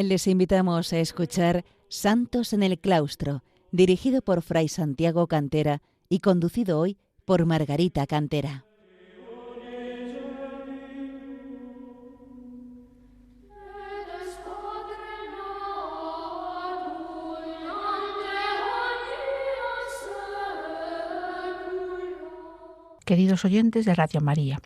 Les invitamos a escuchar Santos en el Claustro, dirigido por Fray Santiago Cantera y conducido hoy por Margarita Cantera. Queridos oyentes de Radio María,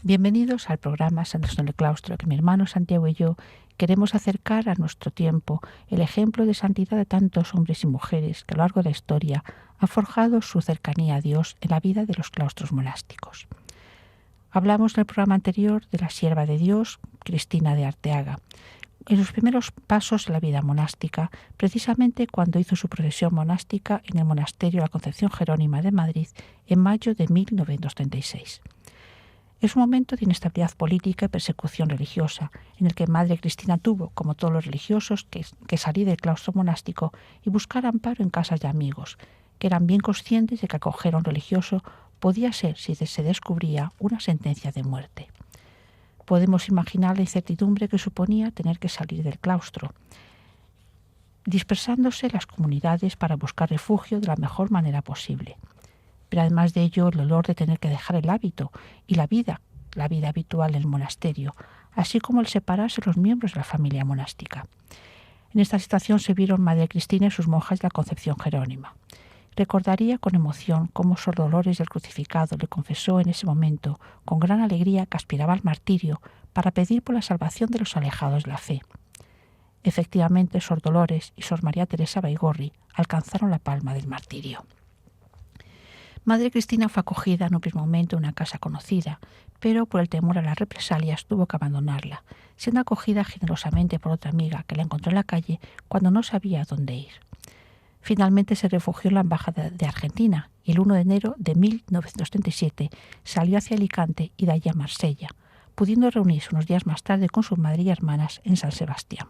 bienvenidos al programa Santos en el Claustro, que mi hermano Santiago y yo queremos acercar a nuestro tiempo el ejemplo de santidad de tantos hombres y mujeres que a lo largo de la historia han forjado su cercanía a Dios en la vida de los claustros monásticos. Hablamos en el programa anterior de la sierva de Dios, Cristina de Arteaga, en sus primeros pasos en la vida monástica, precisamente cuando hizo su procesión monástica en el monasterio de la Concepción Jerónima de Madrid en mayo de 1936. Es un momento de inestabilidad política y persecución religiosa, en el que Madre Cristina tuvo, como todos los religiosos, que salir del claustro monástico y buscar amparo en casas de amigos, que eran bien conscientes de que acoger a un religioso podía ser, si se descubría, una sentencia de muerte. Podemos imaginar la incertidumbre que suponía tener que salir del claustro, dispersándose las comunidades para buscar refugio de la mejor manera posible. Pero además de ello, el dolor de tener que dejar el hábito y la vida habitual en el monasterio, así como el separarse los miembros de la familia monástica. En esta situación se vieron Madre Cristina y sus monjas de la Concepción Jerónima. Recordaría con emoción cómo Sor Dolores del Crucificado le confesó en ese momento, con gran alegría, que aspiraba al martirio para pedir por la salvación de los alejados de la fe. Efectivamente, Sor Dolores y Sor María Teresa Baigorri alcanzaron la palma del martirio. Madre Cristina fue acogida en un primer momento en una casa conocida, pero por el temor a las represalias tuvo que abandonarla, siendo acogida generosamente por otra amiga que la encontró en la calle cuando no sabía dónde ir. Finalmente se refugió en la Embajada de Argentina y el 1 de enero de 1937 salió hacia Alicante y de allí a Marsella, pudiendo reunirse unos días más tarde con su madre y hermanas en San Sebastián.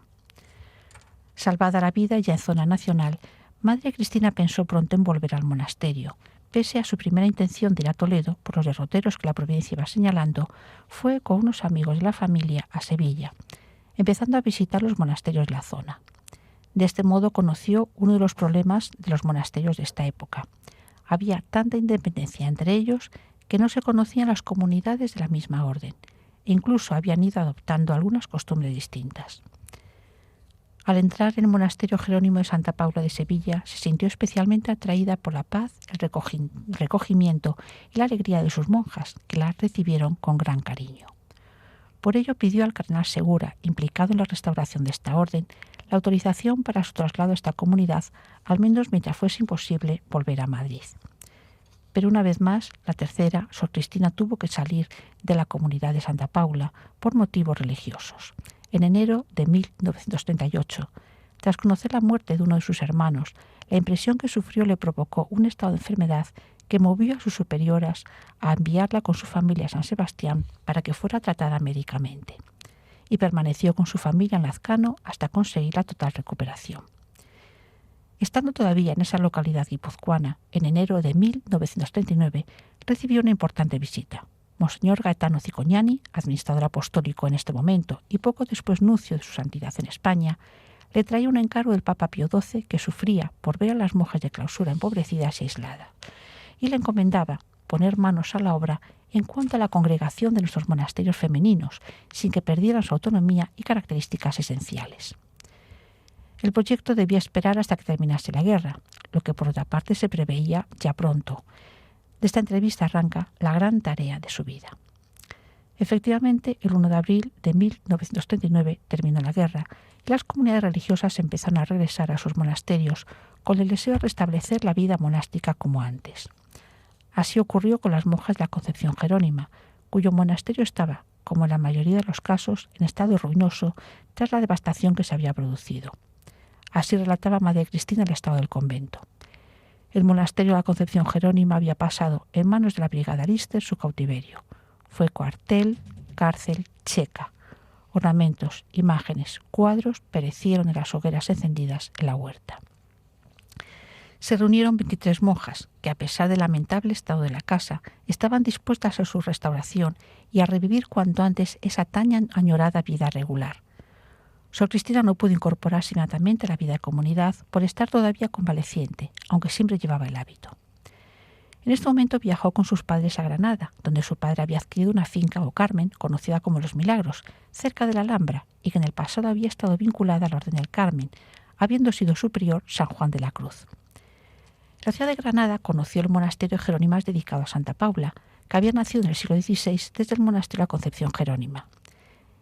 Salvada la vida ya en zona nacional, Madre Cristina pensó pronto en volver al monasterio. Pese a su primera intención de ir a Toledo, por los derroteros que la providencia iba señalando, fue con unos amigos de la familia a Sevilla, empezando a visitar los monasterios de la zona. De este modo conoció uno de los problemas de los monasterios de esta época. Había tanta independencia entre ellos que no se conocían las comunidades de la misma orden, e incluso habían ido adoptando algunas costumbres distintas. Al entrar en el monasterio Jerónimo de Santa Paula de Sevilla, se sintió especialmente atraída por la paz, el recogimiento y la alegría de sus monjas, que la recibieron con gran cariño. Por ello pidió al cardenal Segura, implicado en la restauración de esta orden, la autorización para su traslado a esta comunidad, al menos mientras fuese imposible volver a Madrid. Pero una vez más, la tercera, Sor Cristina, tuvo que salir de la comunidad de Santa Paula por motivos religiosos. En enero de 1938, tras conocer la muerte de uno de sus hermanos, la impresión que sufrió le provocó un estado de enfermedad que movió a sus superioras a enviarla con su familia a San Sebastián para que fuera tratada médicamente, y permaneció con su familia en Lazcano hasta conseguir la total recuperación. Estando todavía en esa localidad guipuzcoana, en enero de 1939, recibió una importante visita. Monseñor Gaetano Cicognani, administrador apostólico en este momento y poco después nuncio de su santidad en España, le traía un encargo del Papa Pío XII que sufría por ver a las monjas de clausura empobrecidas y aisladas, y le encomendaba poner manos a la obra en cuanto a la congregación de nuestros monasterios femeninos, sin que perdieran su autonomía y características esenciales. El proyecto debía esperar hasta que terminase la guerra, lo que por otra parte se preveía ya pronto. De esta entrevista arranca la gran tarea de su vida. Efectivamente, el 1 de abril de 1939 terminó la guerra y las comunidades religiosas empezaron a regresar a sus monasterios con el deseo de restablecer la vida monástica como antes. Así ocurrió con las monjas de la Concepción Jerónima, cuyo monasterio estaba, como en la mayoría de los casos, en estado ruinoso tras la devastación que se había producido. Así relataba Madre Cristina el estado del convento. El monasterio de la Concepción Jerónima había pasado en manos de la Brigada Lister su cautiverio. Fue cuartel, cárcel, checa. Ornamentos, imágenes, cuadros perecieron en las hogueras encendidas en la huerta. Se reunieron 23 monjas que, a pesar del lamentable estado de la casa, estaban dispuestas a su restauración y a revivir cuanto antes esa tan añorada vida regular. Sor Cristina no pudo incorporarse inmediatamente a la vida de comunidad por estar todavía convaleciente, aunque siempre llevaba el hábito. En este momento viajó con sus padres a Granada, donde su padre había adquirido una finca o Carmen, conocida como Los Milagros, cerca de la Alhambra, y que en el pasado había estado vinculada a la Orden del Carmen, habiendo sido su prior San Juan de la Cruz. La ciudad de Granada conoció el monasterio de Jerónimas dedicado a Santa Paula, que había nacido en el siglo XVI desde el monasterio de la Concepción Jerónima,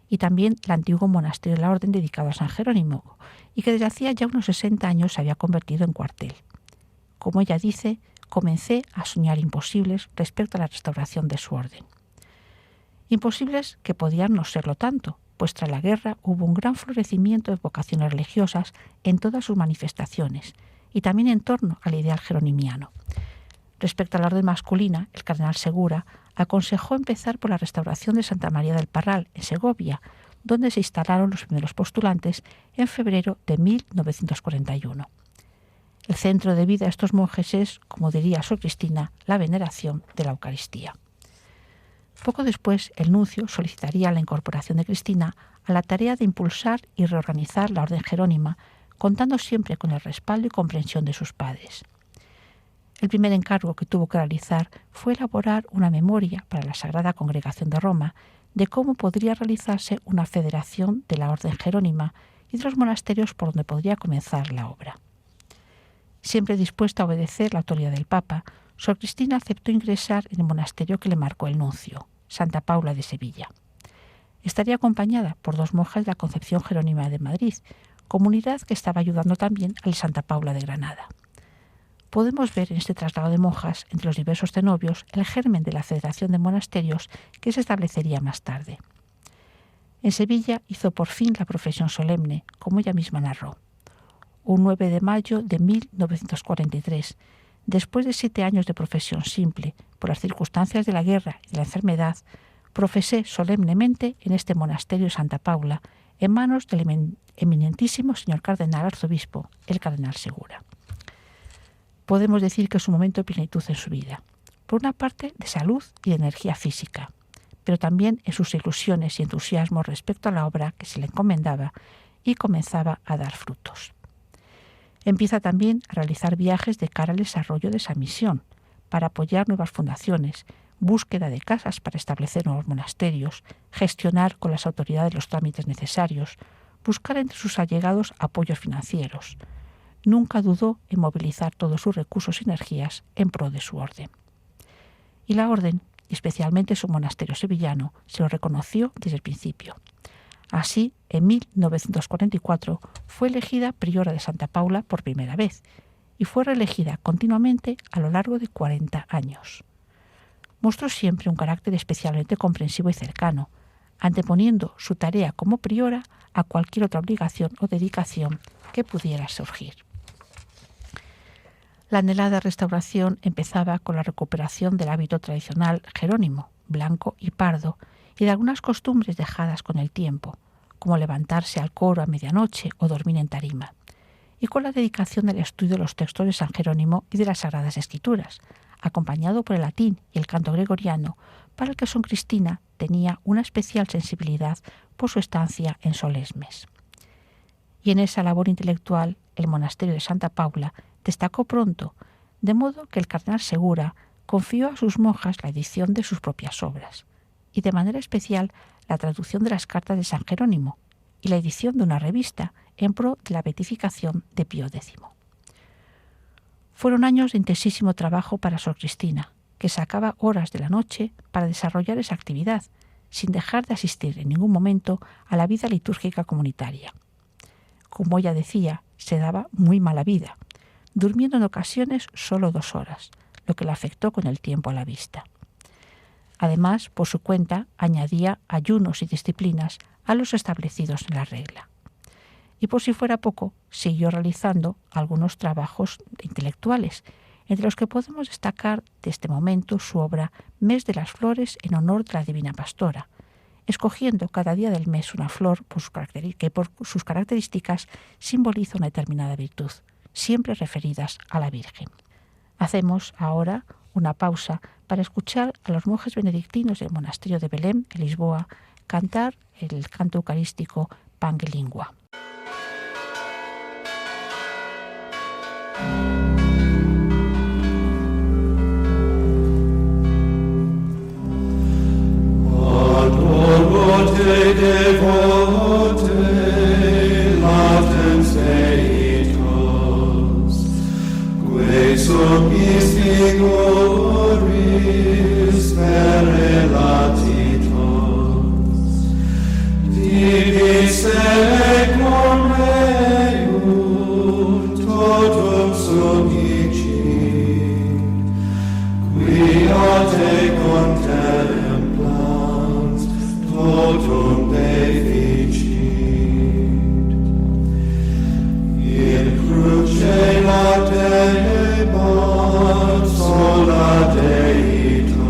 y también el antiguo monasterio de la Orden dedicado a San Jerónimo, y que desde hacía ya unos 60 años se había convertido en cuartel. Como ella dice, comencé a soñar imposibles respecto a la restauración de su orden. Imposibles que podían no serlo tanto, pues tras la guerra hubo un gran florecimiento de vocaciones religiosas en todas sus manifestaciones, y también en torno al ideal jeronimiano. Respecto a la orden masculina, el cardenal Segura aconsejó empezar por la restauración de Santa María del Parral, en Segovia, donde se instalaron los primeros postulantes en febrero de 1941. El centro de vida de estos monjes es, como diría Sor Cristina, la veneración de la Eucaristía. Poco después, el nuncio solicitaría la incorporación de Cristina a la tarea de impulsar y reorganizar la orden jerónima, contando siempre con el respaldo y comprensión de sus padres. El primer encargo que tuvo que realizar fue elaborar una memoria para la Sagrada Congregación de Roma de cómo podría realizarse una federación de la orden jerónima y de los monasterios por donde podría comenzar la obra. Siempre dispuesta a obedecer la autoridad del Papa, Sor Cristina aceptó ingresar en el monasterio que le marcó el nuncio, Santa Paula de Sevilla. Estaría acompañada por 2 monjas de la Concepción Jerónima de Madrid, comunidad que estaba ayudando también al Santa Paula de Granada. Podemos ver en este traslado de monjas entre los diversos cenobios el germen de la Federación de Monasterios que se establecería más tarde. En Sevilla hizo por fin la profesión solemne, como ella misma narró. Un 9 de mayo de 1943, después de 7 años de profesión simple, por las circunstancias de la guerra y de la enfermedad, profesé solemnemente en este monasterio de Santa Paula, en manos del eminentísimo señor cardenal arzobispo, el cardenal Segura. Podemos decir que es un momento de plenitud en su vida, por una parte de salud y de energía física, pero también en sus ilusiones y entusiasmo respecto a la obra que se le encomendaba y comenzaba a dar frutos. Empieza también a realizar viajes de cara al desarrollo de esa misión, para apoyar nuevas fundaciones, búsqueda de casas para establecer nuevos monasterios, gestionar con las autoridades los trámites necesarios, buscar entre sus allegados apoyos financieros. Nunca dudó en movilizar todos sus recursos y energías en pro de su orden. Y la orden, y especialmente su monasterio sevillano, se lo reconoció desde el principio. Así, en 1944 fue elegida priora de Santa Paula por primera vez y fue reelegida continuamente a lo largo de 40 años. Mostró siempre un carácter especialmente comprensivo y cercano, anteponiendo su tarea como priora a cualquier otra obligación o dedicación que pudiera surgir. La anhelada restauración empezaba con la recuperación del hábito tradicional jerónimo, blanco y pardo, y de algunas costumbres dejadas con el tiempo, como levantarse al coro a medianoche o dormir en tarima, y con la dedicación del estudio de los textos de San Jerónimo y de las Sagradas Escrituras, acompañado por el latín y el canto gregoriano, para el que Sor Cristina tenía una especial sensibilidad por su estancia en Solesmes. Y en esa labor intelectual, el monasterio de Santa Paula destacó pronto, de modo que el cardenal Segura confió a sus monjas la edición de sus propias obras, y de manera especial la traducción de las cartas de San Jerónimo y la edición de una revista en pro de la beatificación de Pío X. Fueron años de intensísimo trabajo para Sor Cristina, que sacaba horas de la noche para desarrollar esa actividad, sin dejar de asistir en ningún momento a la vida litúrgica comunitaria. Como ella decía, se daba muy mala vida, durmiendo en ocasiones solo 2 horas, lo que le afectó con el tiempo a la vista. Además, por su cuenta, añadía ayunos y disciplinas a los establecidos en la regla. Y por si fuera poco, siguió realizando algunos trabajos intelectuales, entre los que podemos destacar de este momento su obra Mes de las Flores en honor de la Divina Pastora, escogiendo cada día del mes una flor que por sus características simboliza una determinada virtud, siempre referidas a la Virgen. Hacemos ahora una pausa para escuchar a los monjes benedictinos del monasterio de Belém, en Lisboa, cantar el canto eucarístico Pange Lingua. Subis figuris vere latitas, divis equum meius totum subicit, quia te contemplans totum deficit. In cruce latebat sola Deitas,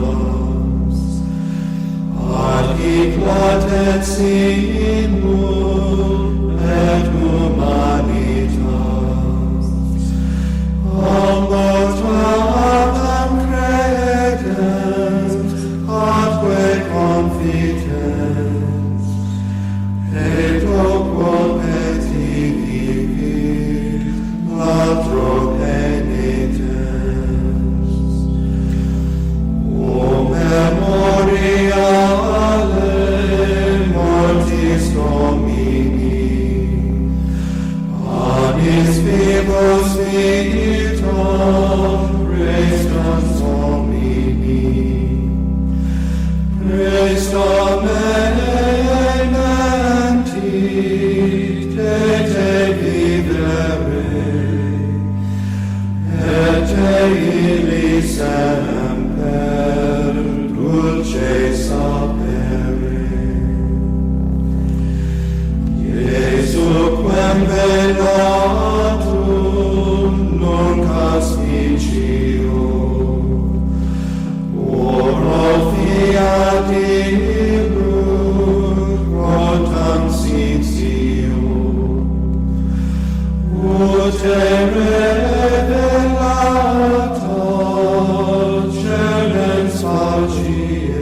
ad hic latet simul et humanitas, ambos quam credens, atque confitens, et quod petiti latro penitens. O memoriale mortis Domini, anis vivos vitam restas Domini, resta mementi te vivere, et illi semper dulce sapere. Iesu quem velatum nunc aspicio, oro fiat illum quotam sitio, ut revelata celens facie,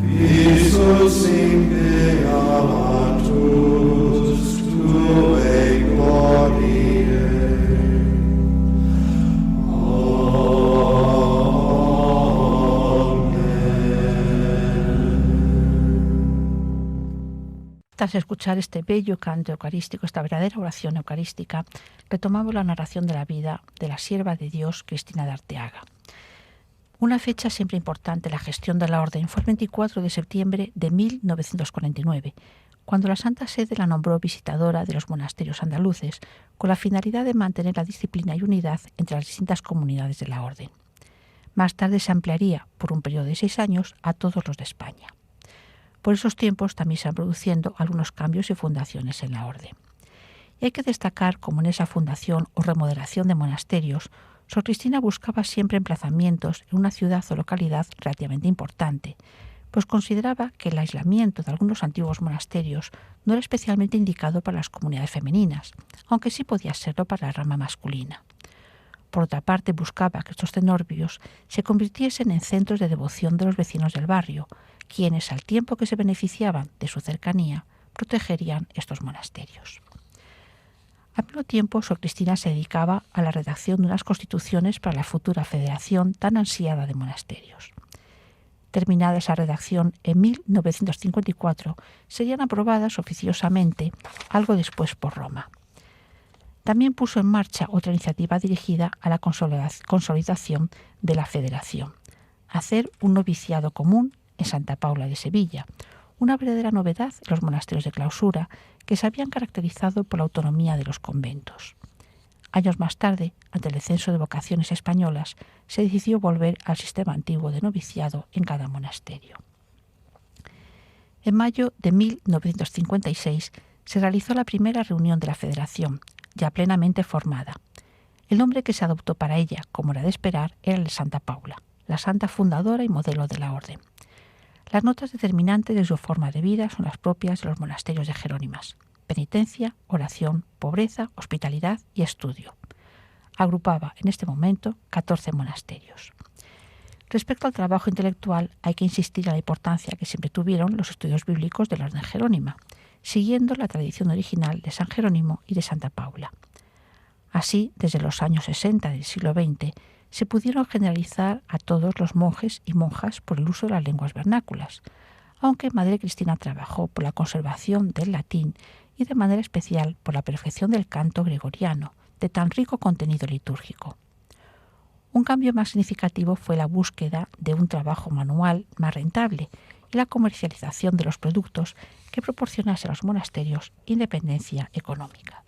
visus in beatus tuae gloriae. Tras escuchar este bello canto eucarístico, esta verdadera oración eucarística, retomamos la narración de la vida de la sierva de Dios, Cristina de Arteaga. Una fecha siempre importante en la gestión de la Orden fue el 24 de septiembre de 1949, cuando la Santa Sede la nombró visitadora de los monasterios andaluces, con la finalidad de mantener la disciplina y unidad entre las distintas comunidades de la Orden. Más tarde se ampliaría, por un periodo de 6 años, a todos los de España. Por esos tiempos también se han produciendo algunos cambios y fundaciones en la Orden. Y hay que destacar cómo en esa fundación o remodelación de monasterios, Sor Cristina buscaba siempre emplazamientos en una ciudad o localidad relativamente importante, pues consideraba que el aislamiento de algunos antiguos monasterios no era especialmente indicado para las comunidades femeninas, aunque sí podía serlo para la rama masculina. Por otra parte, buscaba que estos cenorbios se convirtiesen en centros de devoción de los vecinos del barrio, quienes, al tiempo que se beneficiaban de su cercanía, protegerían estos monasterios. Al mismo tiempo, Sor Cristina se dedicaba a la redacción de unas constituciones para la futura federación tan ansiada de monasterios. Terminada esa redacción, en 1954 serían aprobadas oficiosamente, algo después por Roma. También puso en marcha otra iniciativa dirigida a la consolidación de la federación, hacer un noviciado común en Santa Paula de Sevilla, una verdadera novedad en los monasterios de clausura que se habían caracterizado por la autonomía de los conventos. Años más tarde, ante el descenso de vocaciones españolas, se decidió volver al sistema antiguo de noviciado en cada monasterio. En mayo de 1956 se realizó la primera reunión de la Federación, ya plenamente formada. El nombre que se adoptó para ella, como era de esperar, era el de Santa Paula, la santa fundadora y modelo de la Orden. Las notas determinantes de su forma de vida son las propias de los monasterios de Jerónimas: penitencia, oración, pobreza, hospitalidad y estudio. Agrupaba en este momento 14 monasterios. Respecto al trabajo intelectual, hay que insistir en la importancia que siempre tuvieron los estudios bíblicos de la Orden Jerónima, siguiendo la tradición original de San Jerónimo y de Santa Paula. Así, desde los años 60 del siglo XX, se pudieron generalizar a todos los monjes y monjas por el uso de las lenguas vernáculas, aunque Madre Cristina trabajó por la conservación del latín y de manera especial por la perfección del canto gregoriano, de tan rico contenido litúrgico. Un cambio más significativo fue la búsqueda de un trabajo manual más rentable y la comercialización de los productos que proporcionase a los monasterios independencia económica.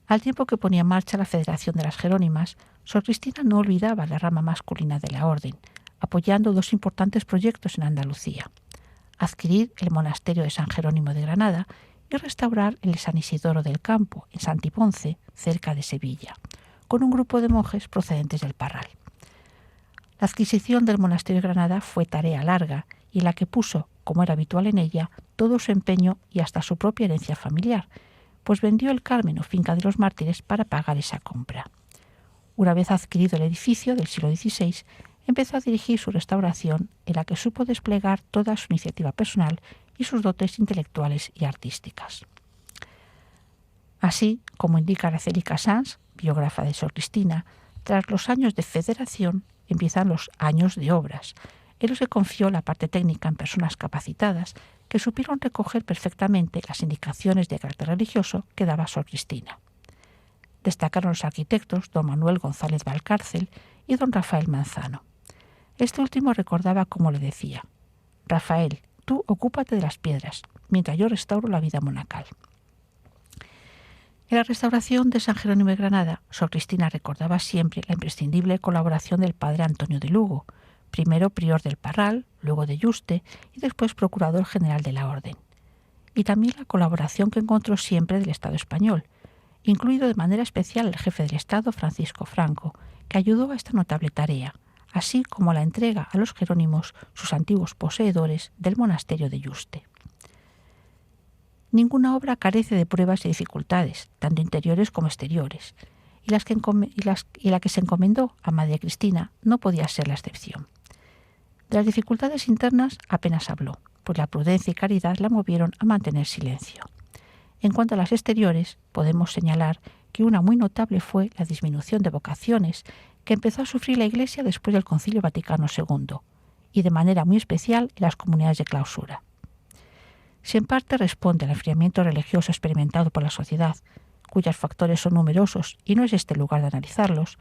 Al tiempo que ponía en marcha la Federación de las Jerónimas, Sor Cristina no olvidaba la rama masculina de la orden, apoyando dos importantes proyectos en Andalucía: adquirir el monasterio de San Jerónimo de Granada y restaurar el San Isidoro del Campo, en Santiponce, cerca de Sevilla, con un grupo de monjes procedentes del Parral. La adquisición del monasterio de Granada fue tarea larga y en la que puso, como era habitual en ella, todo su empeño y hasta su propia herencia familiar, pues vendió el Carmen o finca de los Mártires para pagar esa compra. Una vez adquirido el edificio del siglo XVI, empezó a dirigir su restauración, en la que supo desplegar toda su iniciativa personal y sus dotes intelectuales y artísticas. Así, como indica Araceli Casans, biógrafa de Sor Cristina, tras los años de federación empiezan los años de obras, en los que confió la parte técnica en personas capacitadas que supieron recoger perfectamente las indicaciones de carácter religioso que daba Sor Cristina. Destacaron los arquitectos don Manuel González Valcárcel y don Rafael Manzano. Este último recordaba cómo le decía: «Rafael, tú ocúpate de las piedras, mientras yo restauro la vida monacal». En la restauración de San Jerónimo de Granada, Sor Cristina recordaba siempre la imprescindible colaboración del padre Antonio de Lugo, primero prior del Parral, luego de Yuste y después procurador general de la Orden. Y también la colaboración que encontró siempre del Estado español, incluido de manera especial el jefe del Estado, Francisco Franco, que ayudó a esta notable tarea, así como la entrega a los jerónimos, sus antiguos poseedores, del monasterio de Yuste. Ninguna obra carece de pruebas y dificultades, tanto interiores como exteriores, y la que se encomendó a Madre Cristina no podía ser la excepción. De las dificultades internas apenas habló, pues la prudencia y caridad la movieron a mantener silencio. En cuanto a las exteriores, podemos señalar que una muy notable fue la disminución de vocaciones que empezó a sufrir la Iglesia después del Concilio Vaticano II, y de manera muy especial en las comunidades de clausura. Si en parte responde al enfriamiento religioso experimentado por la sociedad, cuyos factores son numerosos y no es este el lugar de analizarlos,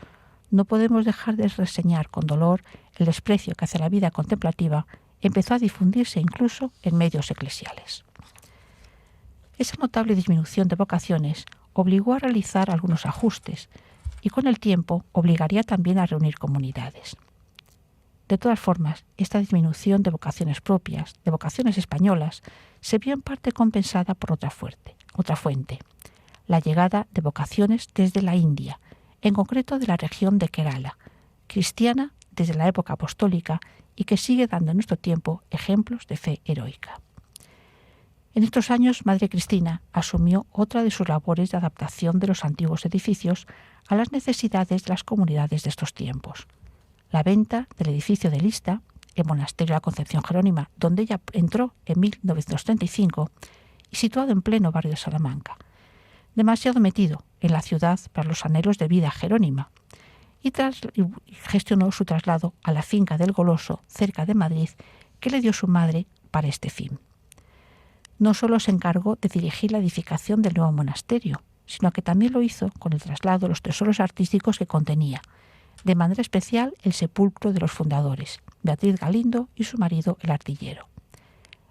no podemos dejar de reseñar con dolor el desprecio que hacia la vida contemplativa empezó a difundirse incluso en medios eclesiales. Esa notable disminución de vocaciones obligó a realizar algunos ajustes y con el tiempo obligaría también a reunir comunidades. De todas formas, esta disminución de vocaciones propias, de vocaciones españolas, se vio en parte compensada por otra fuente, la llegada de vocaciones desde la India, en concreto de la región de Kerala, cristiana desde la época apostólica y que sigue dando en nuestro tiempo ejemplos de fe heroica. En estos años, Madre Cristina asumió otra de sus labores de adaptación de los antiguos edificios a las necesidades de las comunidades de estos tiempos. La venta del edificio de Lista, el monasterio de la Concepción Jerónima, donde ella entró en 1935 y situado en pleno barrio de Salamanca, demasiado metido en la ciudad para los anhelos de vida jerónima, y gestionó su traslado a la finca del Goloso, cerca de Madrid, que le dio su madre para este fin. No solo se encargó de dirigir la edificación del nuevo monasterio, sino que también lo hizo con el traslado de los tesoros artísticos que contenía, de manera especial el sepulcro de los fundadores, Beatriz Galindo y su marido el artillero.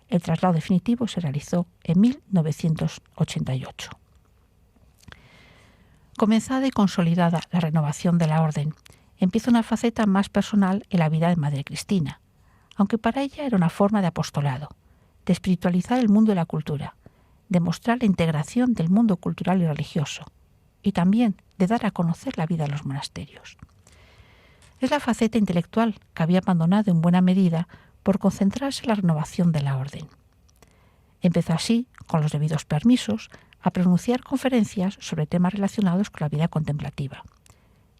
El traslado definitivo se realizó en 1988. Comenzada y consolidada la renovación de la orden, empieza una faceta más personal en la vida de Madre Cristina, aunque para ella era una forma de apostolado, de espiritualizar el mundo de la cultura, de mostrar la integración del mundo cultural y religioso, y también de dar a conocer la vida de los monasterios. Es la faceta intelectual que había abandonado en buena medida por concentrarse en la renovación de la orden. Empezó así, con los debidos permisos, a pronunciar conferencias sobre temas relacionados con la vida contemplativa,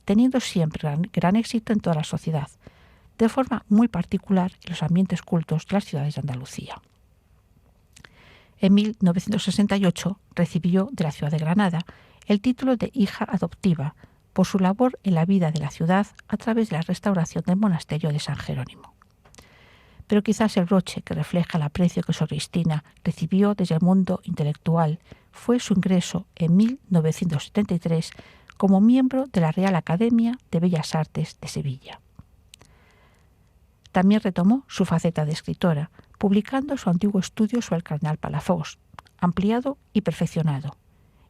teniendo siempre gran éxito en toda la sociedad, de forma muy particular en los ambientes cultos de las ciudades de Andalucía. En 1968 recibió de la ciudad de Granada el título de hija adoptiva por su labor en la vida de la ciudad a través de la restauración del monasterio de San Jerónimo. pero quizás el broche que refleja el aprecio que Sor Cristina recibió desde el mundo intelectual fue su ingreso en 1973 como miembro de la Real Academia de Bellas Artes de Sevilla. También retomó su faceta de escritora, publicando su antiguo estudio sobre el cardenal Palafox, ampliado y perfeccionado,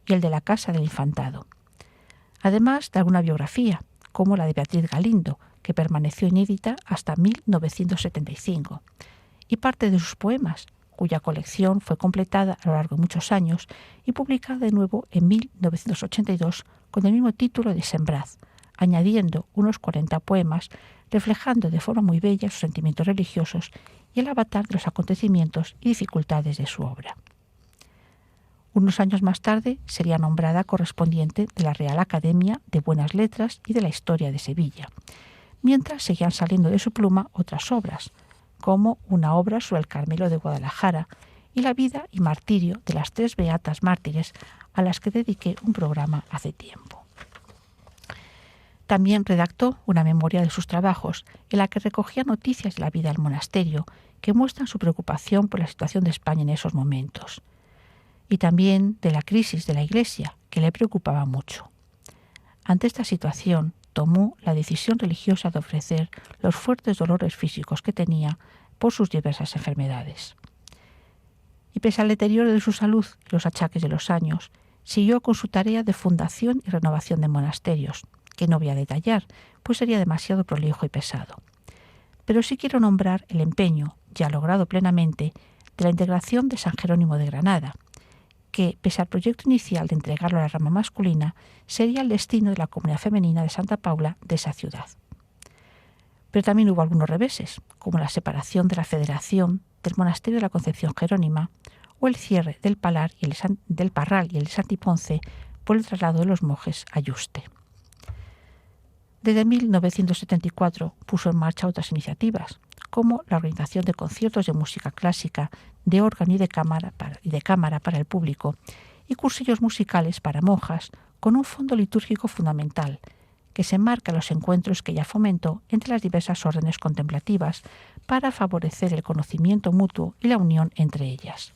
y el de la Casa del Infantado. Además de alguna biografía, como la de Beatriz Galindo, que permaneció inédita hasta 1975, y parte de sus poemas, cuya colección fue completada a lo largo de muchos años y publicada de nuevo en 1982 con el mismo título de Sembraz, añadiendo unos 40 poemas reflejando de forma muy bella sus sentimientos religiosos y el avatar de los acontecimientos y dificultades de su obra. Unos años más tarde sería nombrada correspondiente de la Real Academia de Buenas Letras y de la Historia de Sevilla, mientras seguían saliendo de su pluma otras obras, como una obra sobre el Carmelo de Guadalajara y la vida y martirio de las 3 beatas mártires a las que dediqué un programa hace tiempo. También redactó una memoria de sus trabajos en la que recogía noticias de la vida del monasterio que muestran su preocupación por la situación de España en esos momentos, y también de la crisis de la Iglesia, que le preocupaba mucho. Ante esta situación, tomó la decisión religiosa de ofrecer los fuertes dolores físicos que tenía por sus diversas enfermedades. Y pese al deterioro de su salud y los achaques de los años, siguió con su tarea de fundación y renovación de monasterios, que no voy a detallar, pues sería demasiado prolijo y pesado. Pero sí quiero nombrar el empeño, ya logrado plenamente, de la integración de San Jerónimo de Granada, que, pese al proyecto inicial de entregarlo a la rama masculina, sería el destino de la comunidad femenina de Santa Paula de esa ciudad. Pero también hubo algunos reveses, como la separación de la Federación del Monasterio de la Concepción Jerónima o el cierre del Parral y el de Santiponce por el traslado de los monjes a Yuste. Desde 1974 puso en marcha otras iniciativas, como la organización de conciertos de música clásica, de órgano y de cámara para el público, y cursillos musicales para monjas, con un fondo litúrgico fundamental, que se enmarca en los encuentros que ella fomentó entre las diversas órdenes contemplativas para favorecer el conocimiento mutuo y la unión entre ellas.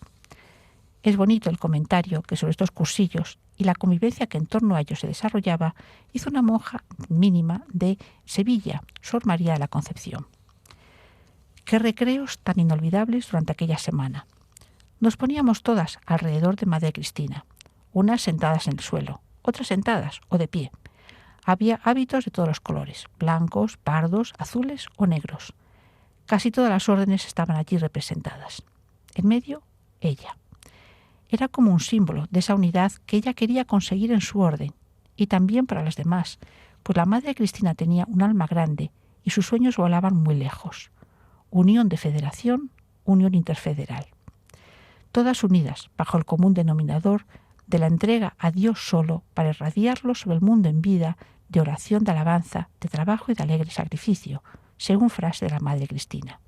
Es bonito el comentario que sobre estos cursillos y la convivencia que en torno a ellos se desarrollaba hizo una monja mínima de Sevilla, Sor María de la Concepción. Qué recreos tan inolvidables durante aquella semana. Nos poníamos todas alrededor de Madre Cristina, unas sentadas en el suelo, otras sentadas o de pie. Había hábitos de todos los colores, blancos, pardos, azules o negros. Casi todas las órdenes estaban allí representadas. En medio, ella. Era como un símbolo de esa unidad que ella quería conseguir en su orden, y también para las demás, pues la Madre Cristina tenía un alma grande y sus sueños volaban muy lejos. Unión de federación, unión interfederal. Todas unidas bajo el común denominador de la entrega a Dios solo para irradiarlo sobre el mundo en vida de oración, de alabanza, de trabajo y de alegre sacrificio, según frase de la Madre Cristina.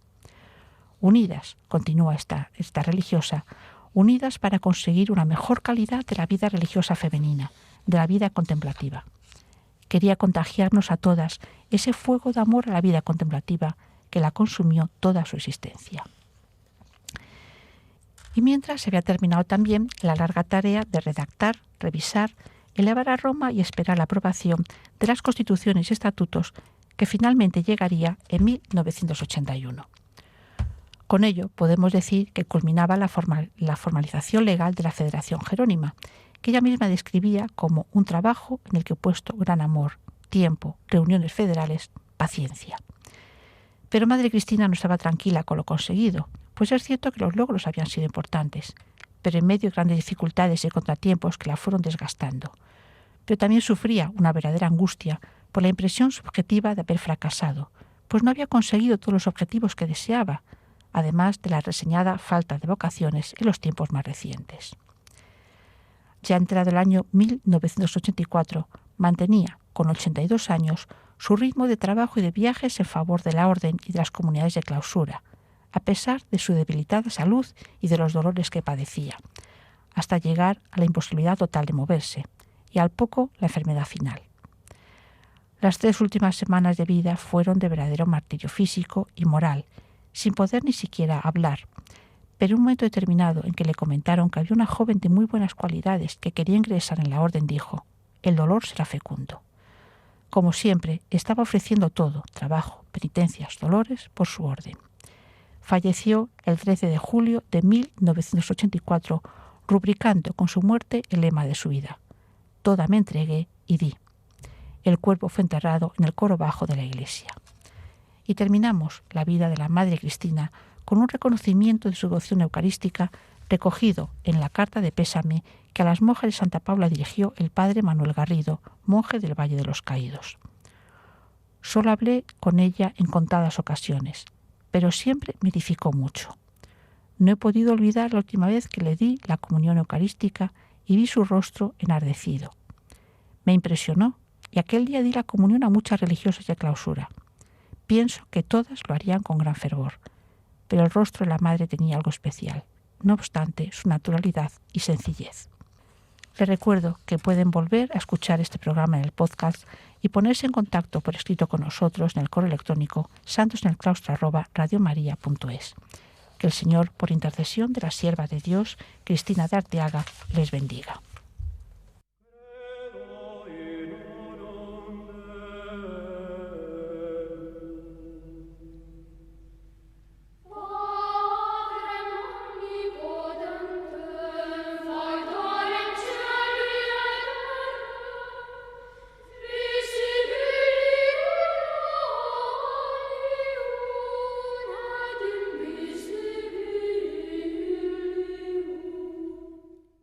Unidas, continúa esta religiosa, unidas para conseguir una mejor calidad de la vida religiosa femenina, de la vida contemplativa. Quería contagiarnos a todas ese fuego de amor a la vida contemplativa que la consumió toda su existencia. Y mientras se había terminado también la larga tarea de redactar, revisar, elevar a Roma y esperar la aprobación de las constituciones y estatutos que finalmente llegaría en 1981. Con ello podemos decir que culminaba la formalización legal de la Federación Jerónima, que ella misma describía como un trabajo en el que he puesto gran amor, tiempo, reuniones federales, paciencia. Pero Madre Cristina no estaba tranquila con lo conseguido, pues es cierto que los logros habían sido importantes, pero en medio de grandes dificultades y contratiempos que la fueron desgastando. Pero también sufría una verdadera angustia por la impresión subjetiva de haber fracasado, pues no había conseguido todos los objetivos que deseaba, además de la reseñada falta de vocaciones en los tiempos más recientes. Ya entrado el año 1984, mantenía, con 82 años, su ritmo de trabajo y de viajes en favor de la orden y de las comunidades de clausura, a pesar de su debilitada salud y de los dolores que padecía, hasta llegar a la imposibilidad total de moverse, y al poco la enfermedad final. Las 3 últimas semanas de vida fueron de verdadero martirio físico y moral, sin poder ni siquiera hablar. Pero en un momento determinado en que le comentaron que había una joven de muy buenas cualidades que quería ingresar en la orden, dijo: «El dolor será fecundo». Como siempre, estaba ofreciendo todo, trabajo, penitencias, dolores, por su orden. Falleció el 13 de julio de 1984, rubricando con su muerte el lema de su vida: «Toda me entregué y di». El cuerpo fue enterrado en el coro bajo de la iglesia. Y terminamos la vida de la Madre Cristina con un reconocimiento de su devoción eucarística recogido en la carta de pésame que a las monjas de Santa Paula dirigió el padre Manuel Garrido, monje del Valle de los Caídos. Solo hablé con ella en contadas ocasiones, pero siempre me edificó mucho. No he podido olvidar la última vez que le di la comunión eucarística y vi su rostro enardecido. Me impresionó y aquel día di la comunión a muchas religiosas de clausura. Pienso que todas lo harían con gran fervor, pero el rostro de la madre tenía algo especial, no obstante su naturalidad y sencillez. Les recuerdo que pueden volver a escuchar este programa en el podcast y ponerse en contacto por escrito con nosotros en el correo electrónico santosenelclaustro@radiomaria.es. Que el Señor, por intercesión de la sierva de Dios, Cristina de Arteaga, les bendiga.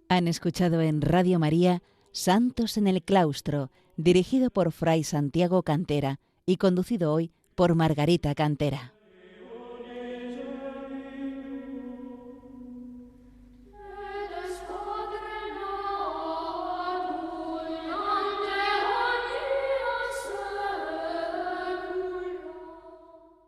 Han escuchado en Radio María Santos en el Claustro, dirigido por Fray Santiago Cantera y conducido hoy por Margarita Cantera.